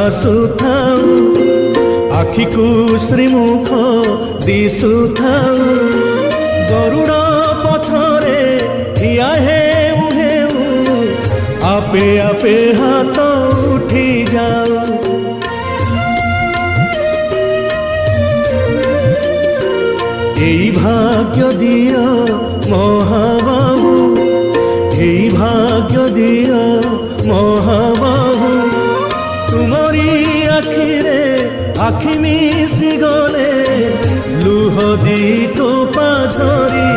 ଆସୁଥାଉ ଆଖିକୁ ଶ୍ରୀମୁଖ ଦିଶୁଥାଉ ଗରୁଡ଼ ପଛରେ ଠିଆ ହେଉ ହେଉ ଆପେ ଆପେ ହାତ ଉଠି ଯାଉ। এই ভাগ্য দিও মহাবাহু, এই ভাগ্য দিও মহাবাহু, তুমরি আখিরে আখি মিশি গলে লুহ দি টোপা ধরি